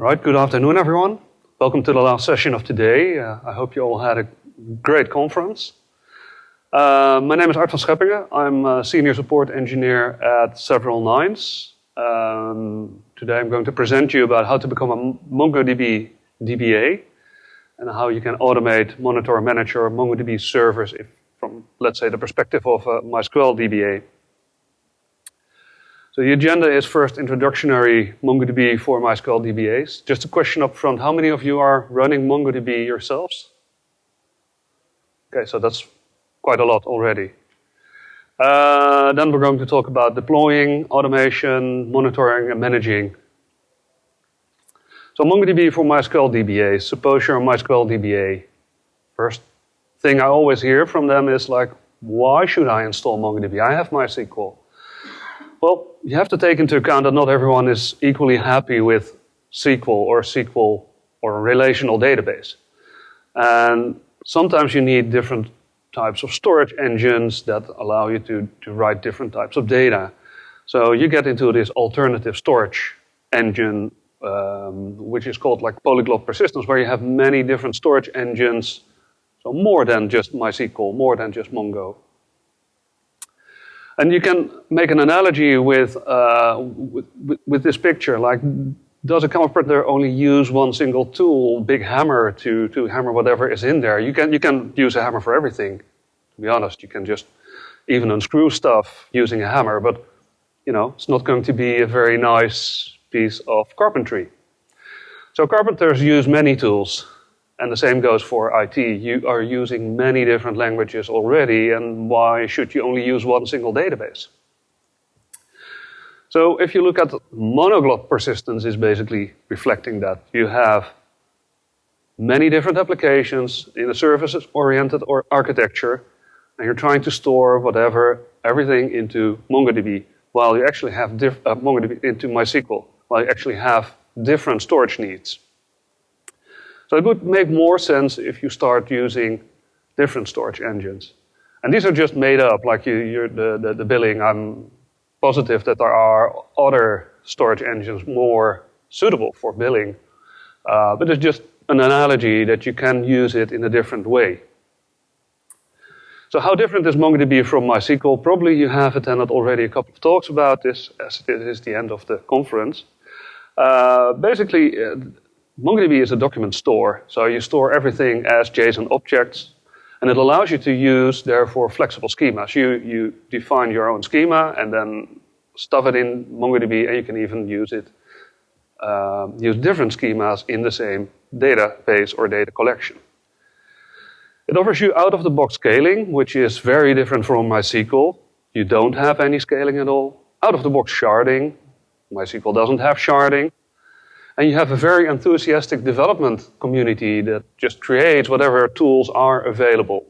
Right, good afternoon everyone. Welcome to the last session of today. I hope you all had a great conference. My name is Art van Scheppingen. I'm a Senior Support Engineer at Severalnines. Today I'm going to present you about how to become a MongoDB DBA and how you can automate, monitor, and manage your MongoDB servers from, let's say, the perspective of a MySQL DBA. So the agenda is first introductory MongoDB for MySQL DBAs. Just a question up front, how many of you are running MongoDB yourselves? Okay, so that's quite a lot already. Then we're going to talk about deploying, automation, monitoring, and managing. So MongoDB for MySQL DBAs. Suppose you're a MySQL DBA. First thing I always hear from them is like, why should I install MongoDB? I have MySQL. Well, you have to take into account that not everyone is equally happy with SQL or a relational database. And sometimes you need different types of storage engines that allow you to write different types of data. So you get into this alternative storage engine, which is called like Polyglot Persistence, where you have many different storage engines. So more than just MySQL, more than just Mongo. And you can make an analogy with this picture, like does a command printer only use one single tool, big hammer, to hammer whatever is in there? You can use a hammer for everything, to be honest. You can just even unscrew stuff using a hammer, but you know, it's not going to be a very nice piece of carpentry. So carpenters use many tools. And the same goes for IT. You are using many different languages already, and why should you only use one single database? So if you look at Monoglot Persistence, is basically reflecting that. You have many different applications in a services-oriented architecture, and you're trying to store everything into MongoDB, while you actually have MongoDB into MySQL, while you actually have different storage needs. So it would make more sense if you start using different storage engines. And these are just made up, like the billing. I'm positive that there are other storage engines more suitable for billing. But it's just an analogy that you can use it in a different way. So how different is MongoDB from MySQL? Probably you have attended already a couple of talks about this, as it is the end of the conference. Basically, MongoDB is a document store, so you store everything as JSON objects, and it allows you to use, therefore, flexible schemas. You define your own schema and then stuff it in MongoDB, and you can even use different schemas in the same database or data collection. It offers you out-of-the-box scaling, which is very different from MySQL. You don't have any scaling at all. Out-of-the-box sharding. MySQL doesn't have sharding. And you have a very enthusiastic development community that just creates whatever tools are available.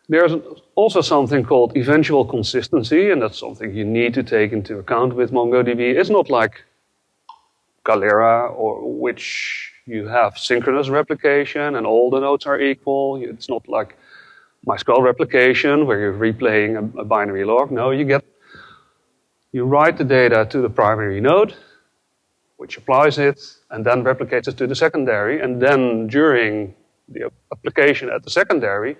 There's also something called eventual consistency, and that's something you need to take into account with MongoDB. It's not like Galera, or which you have synchronous replication and all the nodes are equal. It's not like MySQL replication where you're replaying a binary log. No, you write the data to the primary node, which applies it, and then replicates it to the secondary, and then during the application at the secondary,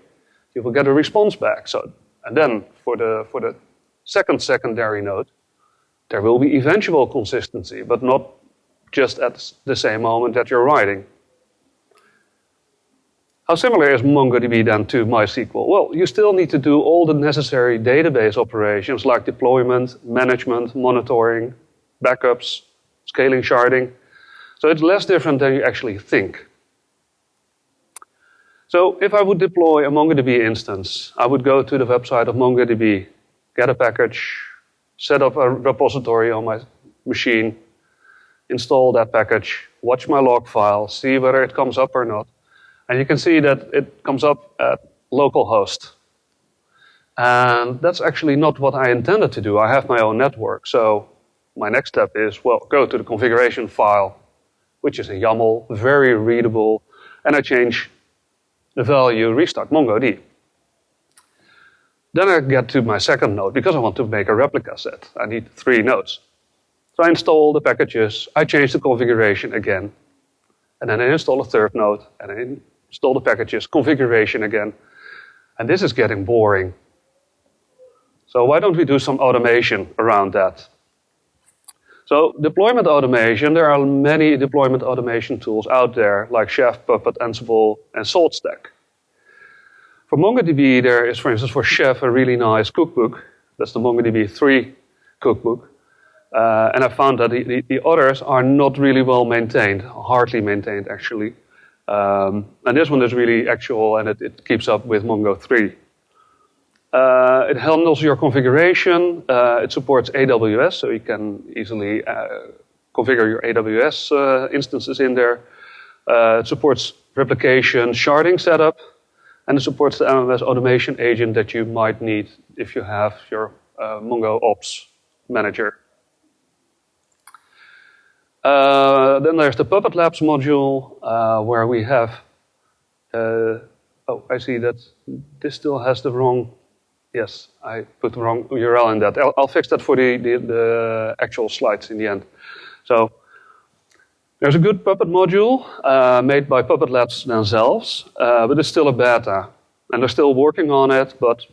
you will get a response back. So, and then for the second secondary node, there will be eventual consistency, but not just at the same moment that you're writing. How similar is MongoDB then to MySQL? Well, you still need to do all the necessary database operations like deployment, management, monitoring, backups, scaling, sharding. So it's less different than you actually think. So if I would deploy a MongoDB instance, I would go to the website of MongoDB, get a package, set up a repository on my machine, install that package, watch my log file, see whether it comes up or not. And you can see that it comes up at localhost. And that's actually not what I intended to do. I have my own network. So my next step is, well, go to the configuration file, which is a YAML, very readable, and I change the value restart MongoD. Then I get to my second node, because I want to make a replica set. I need 3 nodes. So I install the packages, I change the configuration again, and then I install a third node, and I install the packages, configuration again. And this is getting boring. So why don't we do some automation around that? So deployment automation, there are many deployment automation tools out there, like Chef, Puppet, Ansible, and Saltstack. For MongoDB, there is, for instance, for Chef, a really nice cookbook. That's the MongoDB 3 cookbook. And I found that the others are not really well maintained, hardly maintained, actually. And this one is really actual, and it keeps up with Mongo 3. It handles your configuration. It supports AWS, so you can easily configure your AWS instances in there. It supports replication, sharding setup, and it supports the MMS automation agent that you might need if you have your Mongo Ops manager. Then there's the Puppet Labs module, where we have, oh, I see that this still has the wrong, yes, I put the wrong URL in that. I'll fix that for the actual slides in the end. So there's a good Puppet module made by Puppet Labs themselves, but it's still a beta. And they're still working on it, but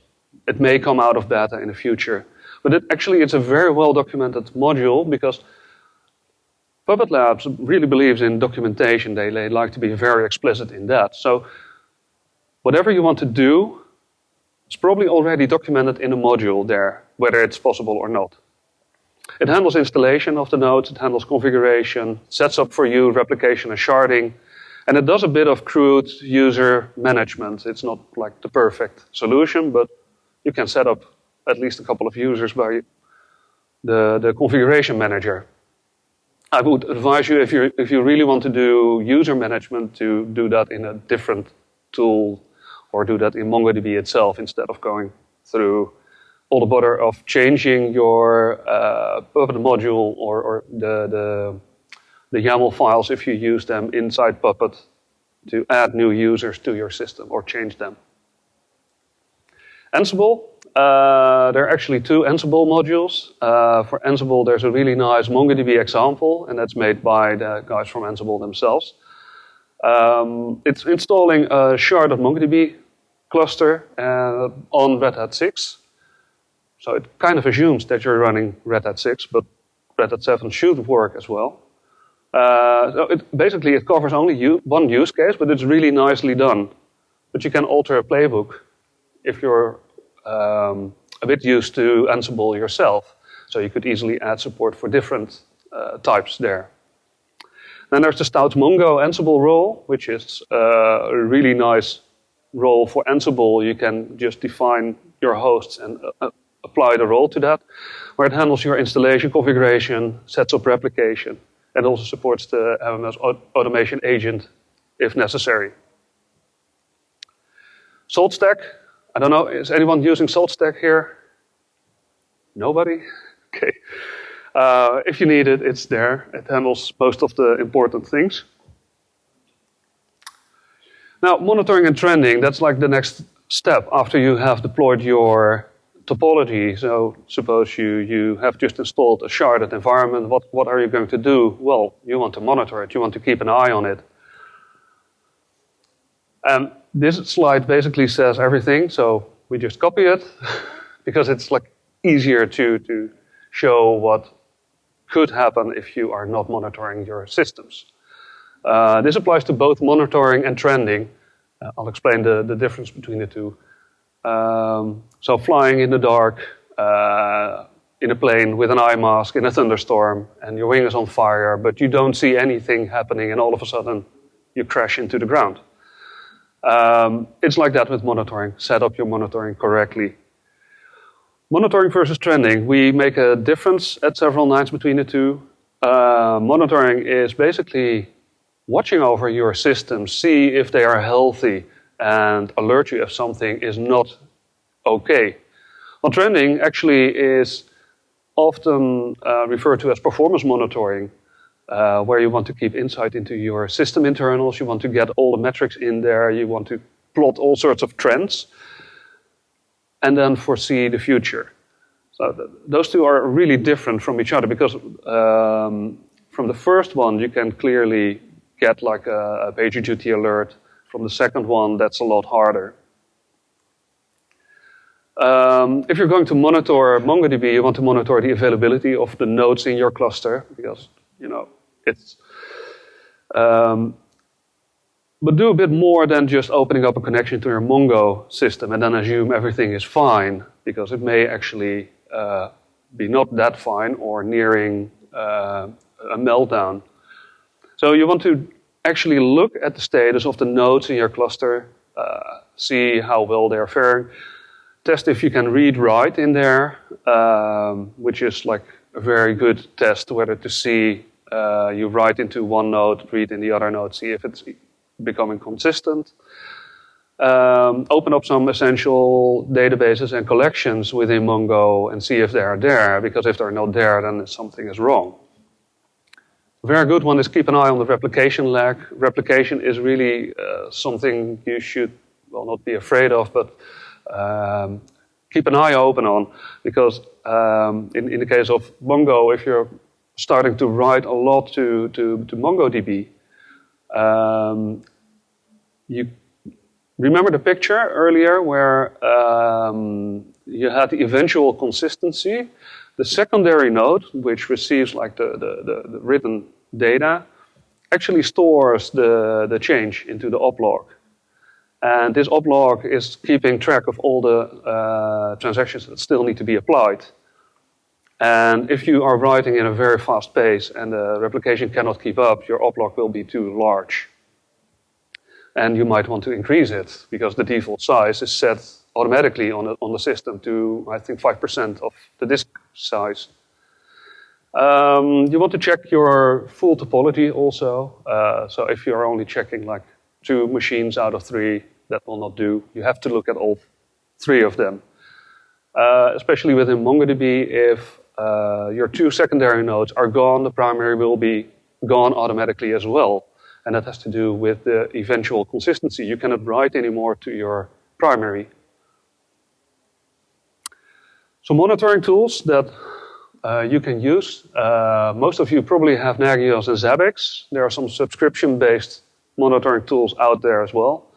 it may come out of beta in the future. But it's a very well documented module, because Puppet Labs really believes in documentation. They like to be very explicit in that. So whatever you want to do, it's probably already documented in a module there, whether it's possible or not. It handles installation of the nodes, it handles configuration, sets up for you replication and sharding, and it does a bit of crude user management. It's not like the perfect solution, but you can set up at least a couple of users by the configuration manager. I would advise you, if you really want to do user management, to do that in a different tool, or do that in MongoDB itself instead of going through all the bother of changing your Puppet module or the YAML files if you use them inside Puppet to add new users to your system or change them. Ansible, there are actually two Ansible modules. For Ansible, there's a really nice MongoDB example, and that's made by the guys from Ansible themselves. It's installing a sharded MongoDB cluster on Red Hat 6. So it kind of assumes that you're running Red Hat 6, but Red Hat 7 should work as well. So it covers only one use case, but it's really nicely done. But you can alter a playbook if you're a bit used to Ansible yourself. So you could easily add support for different types there. Then there's the Stout Mongo Ansible role, which is a really nice role for Ansible. You can just define your hosts and apply the role to that, where it handles your installation, configuration, sets up replication, and also supports the MMS automation agent if necessary. Saltstack, I don't know, is anyone using Saltstack here? Nobody? Okay. If you need it, it's there. It handles most of the important things. Now, monitoring and trending, that's like the next step after you have deployed your topology. So suppose you have just installed a sharded environment. What are you going to do? Well, you want to monitor it. You want to keep an eye on it. And this slide basically says everything. So we just copy it because it's like easier to show what could happen if you are not monitoring your systems. This applies to both monitoring and trending. I'll explain the difference between the two. So flying in the dark, in a plane with an eye mask in a thunderstorm, and your wing is on fire, but you don't see anything happening, and all of a sudden you crash into the ground. It's like that with monitoring. Set up your monitoring correctly. Monitoring versus trending, we make a difference at Severalnines between the two. Monitoring is basically watching over your system, see if they are healthy, and alert you if something is not okay. Well, trending actually is often referred to as performance monitoring, where you want to keep insight into your system internals, you want to get all the metrics in there, you want to plot all sorts of trends, and then foresee the future. So those two are really different from each other because from the first one you can clearly get like a PagerDuty alert. From the second one, that's a lot harder. If you're going to monitor MongoDB, you want to monitor the availability of the nodes in your cluster because it's. But do a bit more than just opening up a connection to your Mongo system and then assume everything is fine, because it may actually be not that fine or nearing a meltdown. So you want to actually look at the status of the nodes in your cluster, see how well they're faring, test if you can read-write in there, which is like a very good test whether to see you write into one node, read in the other node, see if it's becoming consistent. Open up some essential databases and collections within Mongo and see if they are there, because if they're not there, then something is wrong. A very good one is keep an eye on the replication lag. Replication is really something you should, well, not be afraid of, but keep an eye open on, because in the case of Mongo, if you're starting to write a lot to MongoDB, you remember the picture earlier where you had the eventual consistency. The secondary node, which receives like the written data, actually stores the change into the oplog. And this oplog is keeping track of all the transactions that still need to be applied. And if you are writing in a very fast pace and the replication cannot keep up, your oplog will be too large. And you might want to increase it, because the default size is set automatically on the system to, I think, 5% of the disk size. You want to check your full topology also. So if you're only checking like 2 machines out of 3, that will not do. You have to look at all 3 of them. Especially within MongoDB, if your 2 secondary nodes are gone, the primary will be gone automatically as well. And that has to do with the eventual consistency. You cannot write anymore to your primary. So monitoring tools that you can use. Most of you probably have Nagios and Zabbix. There are some subscription-based monitoring tools out there as well.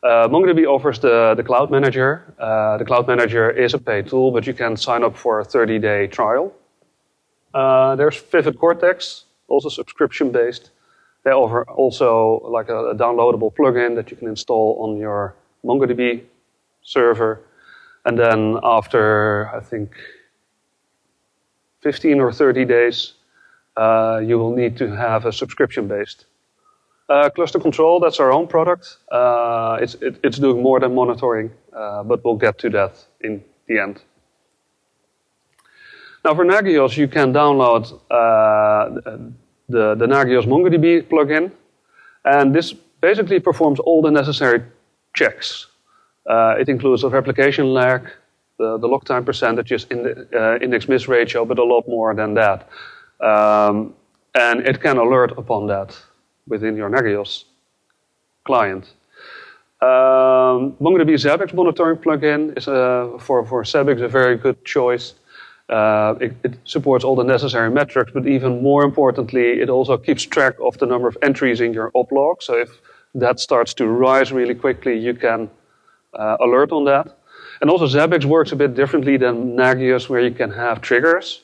MongoDB offers the Cloud Manager. The Cloud Manager is a paid tool, but you can sign up for a 30-day trial. There's Vivid Cortex, also subscription-based. They offer also like a downloadable plugin that you can install on your MongoDB server. And then after, I think, 15 or 30 days, you will need to have a subscription-based. ClusterControl, that's our own product. It's doing more than monitoring, but we'll get to that in the end. Now for Nagios, you can download the Nagios MongoDB plugin, and this basically performs all the necessary checks. It includes a replication lag, the log time percentages, in the index miss ratio, but a lot more than that. And it can alert upon that within your Nagios client. MongoDB Zabbix monitoring plugin is for Zabbix a very good choice. It supports all the necessary metrics, but even more importantly, it also keeps track of the number of entries in your oplog. So if that starts to rise really quickly, you can alert on that. And also Zabbix works a bit differently than Nagios, where you can have triggers.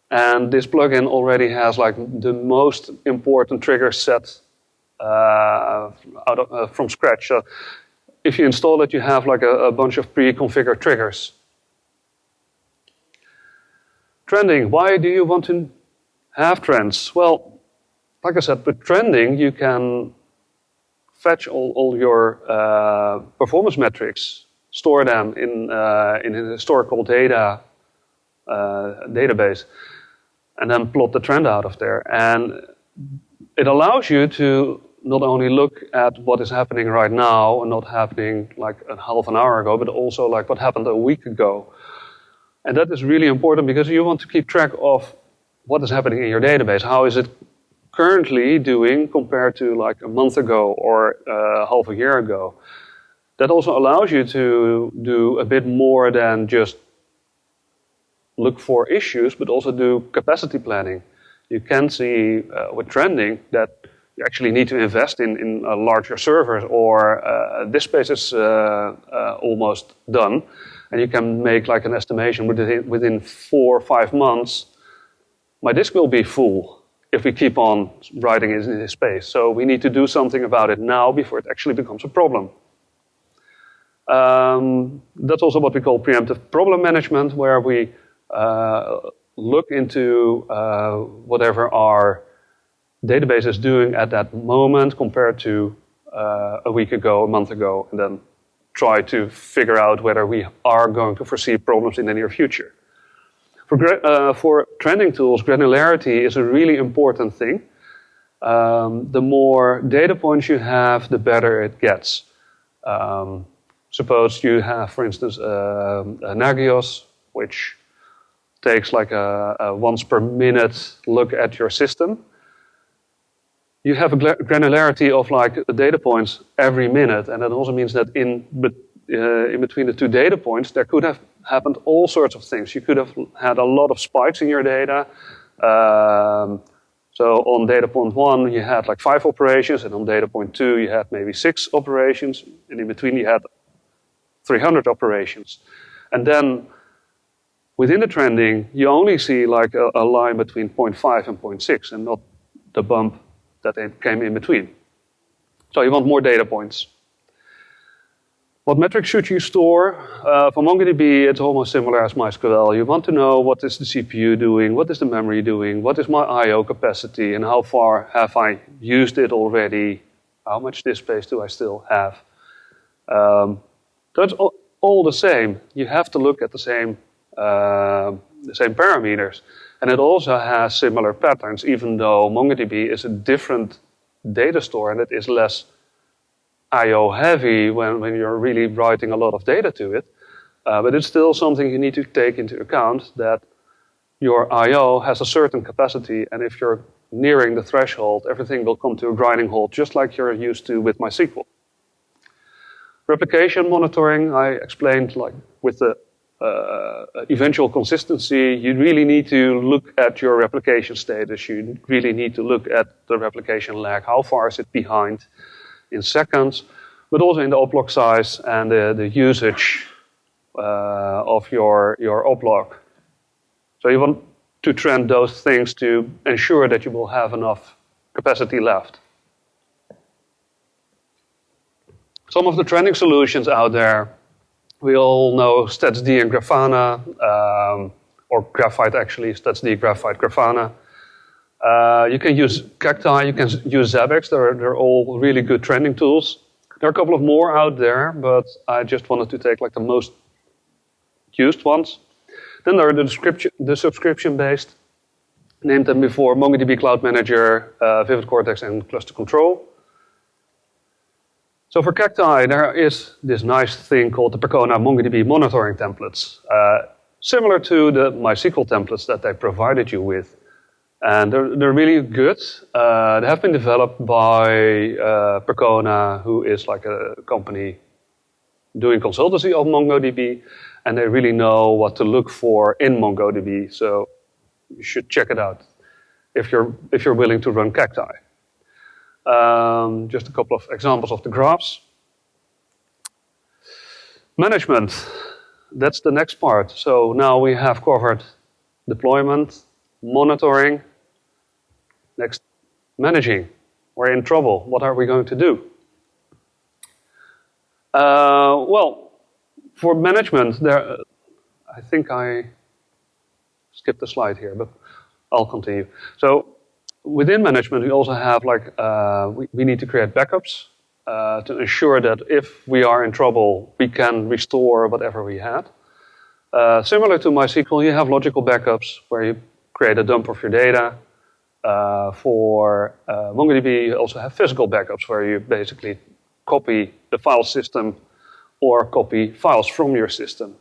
And this plugin already has like the most important triggers set from scratch. So if you install it, you have like a bunch of pre-configured triggers. Trending, why do you want to have trends? Well, like I said, with trending, you can fetch all your performance metrics, store them in a historical data database, and then plot the trend out of there. And it allows you to not only look at what is happening right now and not happening like a half an hour ago, but also like what happened a week ago. And that is really important because you want to keep track of what is happening in your database. How is it currently doing compared to like a month ago or half a year ago? That also allows you to do a bit more than just look for issues, but also do capacity planning. You can see with trending that you actually need to invest in larger servers, or disk space is almost done, and you can make like an estimation within 4 or 5 months, my disk will be full if we keep on writing in this space. So we need to do something about it now before it actually becomes a problem. That's also what we call preemptive problem management, where we look into whatever our database is doing at that moment compared to a week ago, a month ago, and then try to figure out whether we are going to foresee problems in the near future. For trending tools, granularity is a really important thing. The more data points you have, the better it gets. Suppose you have, for instance, a Nagios, which takes like a once per minute look at your system. You have a granularity of like the data points every minute, and that also means that in between the two data points, there could have happened all sorts of things. You could have had a lot of spikes in your data. So on data point 1, you had like 5 operations, and on data point 2, you had maybe 6 operations, and in between, you had 300 operations. And then within the trending, you only see like a line between 0.5 and 0.6, and not the bump that came in between. So you want more data points. What metrics should you store? For MongoDB, it's almost similar as MySQL. You want to know what is the CPU doing, what is the memory doing, what is my I/O capacity, and how far have I used it already, how much disk space do I still have. That's all the same. You have to look at the same parameters. And it also has similar patterns, even though MongoDB is a different data store and it is less I/O heavy when you're really writing a lot of data to it. But it's still something you need to take into account, that your I/O has a certain capacity, and if you're nearing the threshold, everything will come to a grinding halt, just like you're used to with MySQL. Replication monitoring, I explained, like with the eventual consistency, you really need to look at your replication status. You really need to look at the replication lag. How far is it behind in seconds, but also in the oplog size and the usage of your oplog. So you want to trend those things to ensure that you will have enough capacity left. Some of the trending solutions out there, we all know StatsD and Grafana, or Graphite actually, StatsD, Graphite, Grafana. You can use Cacti, you can use Zabbix, they're all really good trending tools. There are a couple of more out there, but I just wanted to take like the most used ones. Then there are the subscription-based, named them before, MongoDB Cloud Manager, Vivid Cortex, and ClusterControl. So for Cacti, there is this nice thing called the Percona MongoDB monitoring templates, similar to the MySQL templates that they provided you with. And they're really good. They have been developed by Percona, who is like a company doing consultancy of MongoDB, and they really know what to look for in MongoDB. So you should check it out if you're willing to run Cacti. Just a couple of examples of the graphs. Management, that's the next part. So now we have covered deployment, monitoring. Next, managing. We're in trouble. What are we going to do? Well, for management, I think I skipped a slide here, but I'll continue. So within management, we also have like, we need to create backups to ensure that if we are in trouble, we can restore whatever we had. Similar to MySQL, you have logical backups where you create a dump of your data. For MongoDB, you also have physical backups where you basically copy the file system or copy files from your system.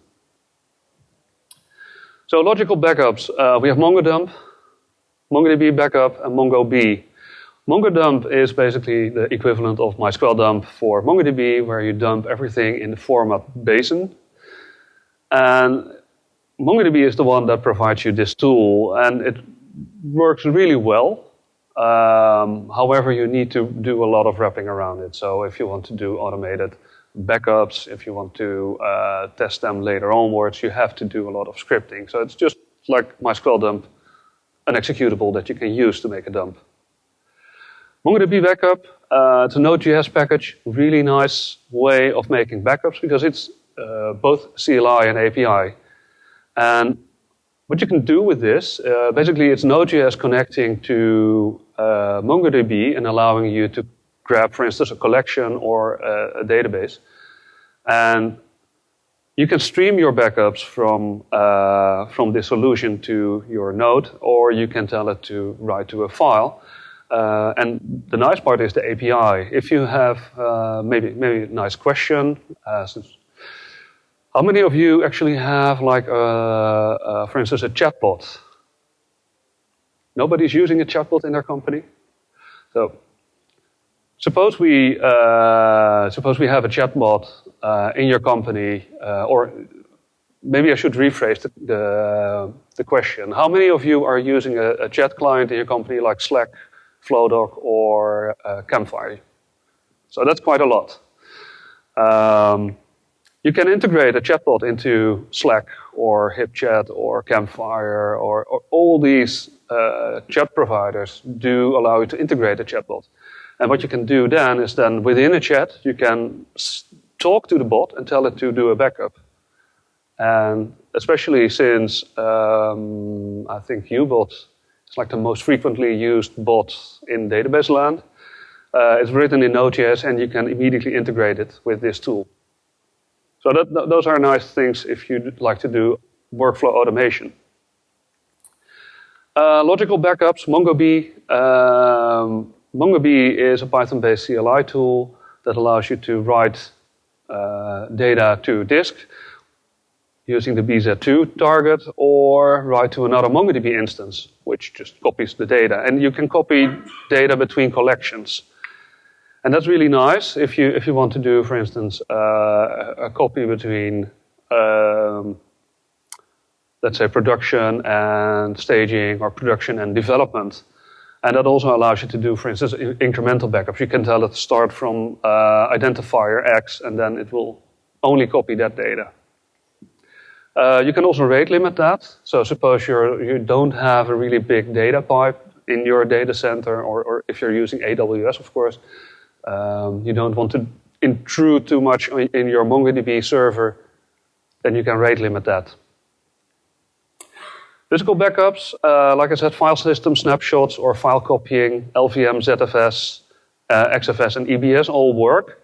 So logical backups, we have mongodump, MongoDB Backup, and MongoB. MongoDump is basically the equivalent of MySQL dump for MongoDB, where you dump everything in the format basin. And MongoDB is the one that provides you this tool, and it works really well. However, you need to do a lot of wrapping around it. So if you want to do automated backups, if you want to test them later onwards, you have to do a lot of scripting. So it's just like MySQL dump, an executable that you can use to make a dump. MongoDB Backup, it's a Node.js package, really nice way of making backups because it's both CLI and API. And what you can do with this, basically it's Node.js connecting to MongoDB and allowing you to grab, for instance, a collection or a database. And you can stream your backups from this solution to your node, or you can tell it to write to a file. And the nice part is the API. If you have maybe a nice question, how many of you actually have, like, for instance, a chatbot? Nobody's using a chatbot in their company? So suppose we have a chatbot in your company, or maybe I should rephrase the question. How many of you are using a chat client in your company like Slack, Flowdoc, or Campfire? So that's quite a lot. You can integrate a chatbot into Slack or HipChat or Campfire or all these chat providers do allow you to integrate a chatbot. And what you can do then is within a chat, you can talk to the bot and tell it to do a backup. And especially since I think ubot is like the most frequently used bot in database land, it's written in Node.js and you can immediately integrate it with this tool. So those are nice things if you'd like to do workflow automation. Logical backups, MongoB. MongoB is a Python-based CLI tool that allows you to write data to disk using the BZ2 target, or write to another MongoDB instance, which just copies the data. And you can copy data between collections. And that's really nice if you want to do, for instance, a copy between, let's say, production and staging, or production and development. And that also allows you to do, for instance, incremental backups. You can tell it to start from identifier X, and then it will only copy that data. You can also rate limit that. So suppose you don't have a really big data pipe in your data center, or if you're using AWS, of course, you don't want to intrude too much in your MongoDB server, then you can rate limit that. Physical backups, like I said, file system, snapshots, or file copying, LVM, ZFS, XFS, and EBS all work.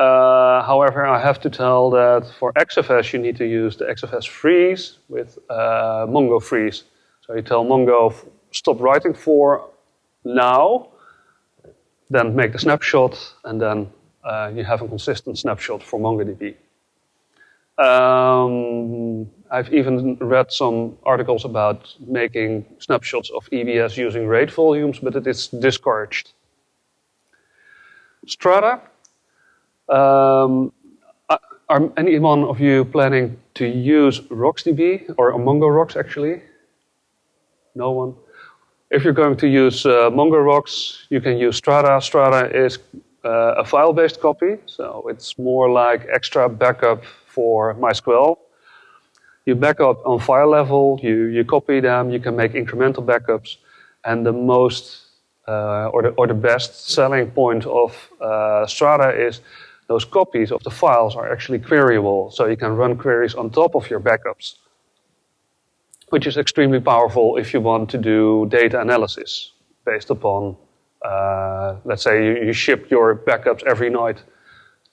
However, I have to tell that for XFS, you need to use the XFS freeze with Mongo freeze. So you tell Mongo, stop writing for now, then make the snapshot, and then you have a consistent snapshot for MongoDB. I've even read some articles about making snapshots of EBS using RAID volumes, but it is discouraged. Strata. Are anyone of you planning to use RocksDB, or MongoRocks actually? No one? If you're going to use MongoRocks, you can use Strata. Strata is a file-based copy, so it's more like extra backup for MySQL. You back up on file level, you copy them, you can make incremental backups, and the most or the best selling point of Strata is those copies of the files are actually queryable, so you can run queries on top of your backups, which is extremely powerful if you want to do data analysis based upon, let's say you ship your backups every night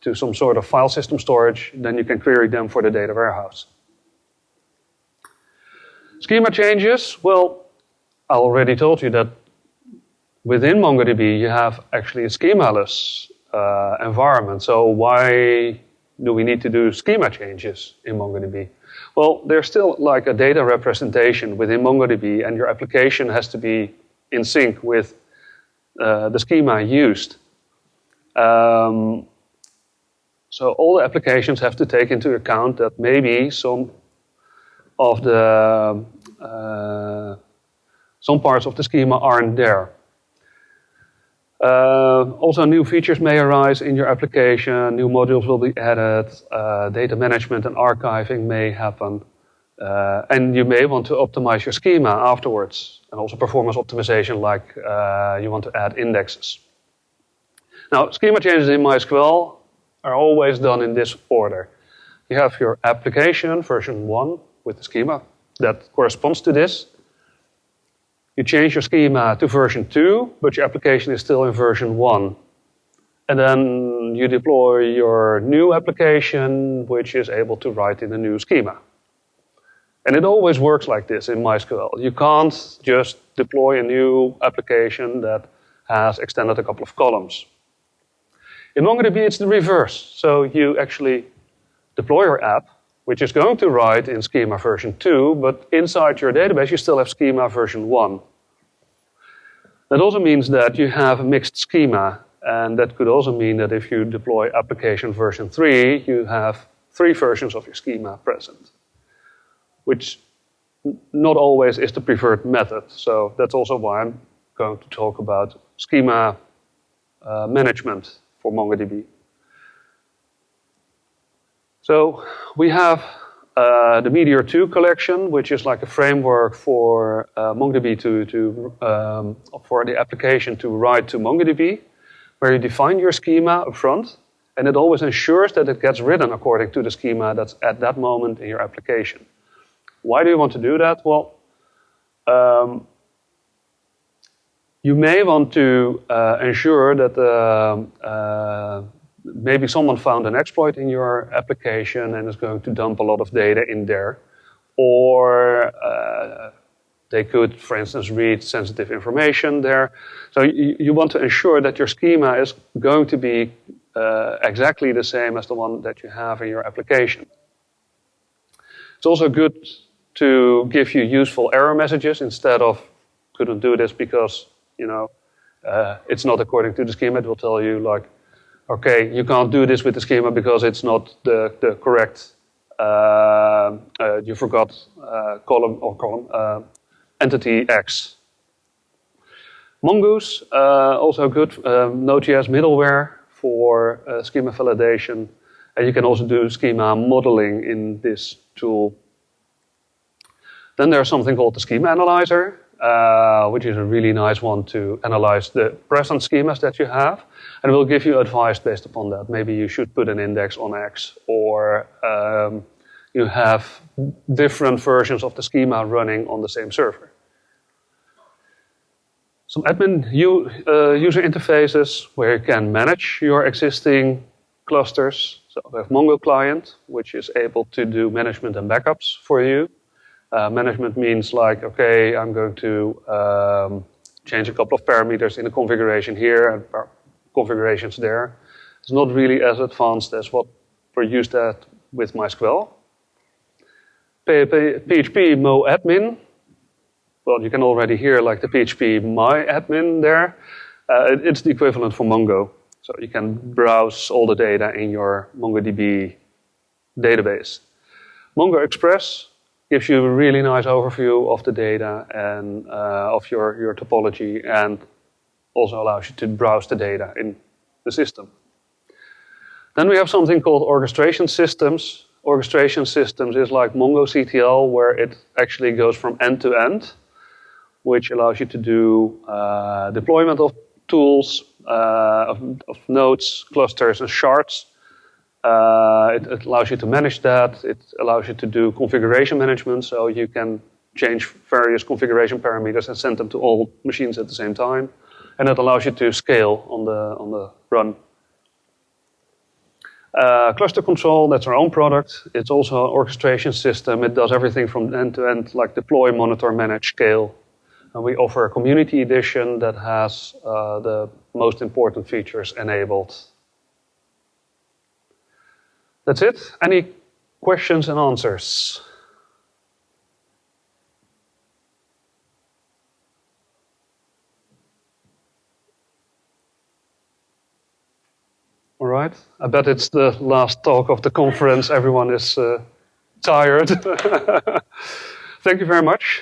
to some sort of file system storage, then you can query them for the data warehouse. Schema changes, well, I already told you that within MongoDB you have actually a schemaless environment, so why do we need to do schema changes in MongoDB? Well, there's still like a data representation within MongoDB, and your application has to be in sync with the schema used. So all the applications have to take into account that maybe some of the some parts of the schema aren't there. Also, new features may arise in your application, new modules will be added, data management and archiving may happen, and you may want to optimize your schema afterwards, and also performance optimization, like you want to add indexes. Now, schema changes in MySQL are always done in this order. You have your application, version 1, with the schema that corresponds to this. You change your schema to version 2, but your application is still in version 1. And then you deploy your new application, which is able to write in the new schema. And it always works like this in MySQL. You can't just deploy a new application that has extended a couple of columns. In MongoDB, it's the reverse. So you actually deploy your app, which is going to write in schema version 2, but inside your database, you still have schema version 1. That also means that you have a mixed schema, and that could also mean that if you deploy application version 3, you have 3 versions of your schema present, which not always is the preferred method. So that's also why I'm going to talk about schema management for MongoDB. So we have the Meteor 2 collection, which is like a framework for MongoDB for the application to write to MongoDB, where you define your schema up front, and it always ensures that it gets written according to the schema that's at that moment in your application. Why do you want to do that? Well, you may want to ensure that maybe someone found an exploit in your application and is going to dump a lot of data in there. Or they could, for instance, read sensitive information there. So you want to ensure that your schema is going to be exactly the same as the one that you have in your application. It's also good to give you useful error messages instead of couldn't do this because it's not according to the schema. It will tell you like, okay, you can't do this with the schema because it's not the correct, you forgot entity X. Mongoose, also good Node.js middleware for schema validation. And you can also do schema modeling in this tool. Then there's something called the Schema Analyzer, which is a really nice one to analyze the present schemas that you have. And it will give you advice based upon that. Maybe you should put an index on X, or you have different versions of the schema running on the same server. Some admin user interfaces where you can manage your existing clusters. So we have Mongo Client, which is able to do management and backups for you. Management means like, okay, I'm going to change a couple of parameters in the configuration here and configurations there. It's not really as advanced as what we're used at with MySQL. PHP MoAdmin. Well, you can already hear like the PHP MyAdmin there. It's the equivalent for Mongo. So you can browse all the data in your MongoDB database. Mongo Express gives you a really nice overview of the data and of your topology, and also allows you to browse the data in the system. Then we have something called orchestration systems. Orchestration systems is like MongoCTL, where it actually goes from end to end, which allows you to do deployment of tools, of nodes, clusters, and shards. It allows you to manage that. It allows you to do configuration management, so you can change various configuration parameters and send them to all machines at the same time. And it allows you to scale on the run. ClusterControl, that's our own product. It's also an orchestration system. It does everything from end to end, like deploy, monitor, manage, scale. And we offer a community edition that has the most important features enabled. That's it. Any questions and answers? All right. I bet it's the last talk of the conference. Everyone is tired. Thank you very much.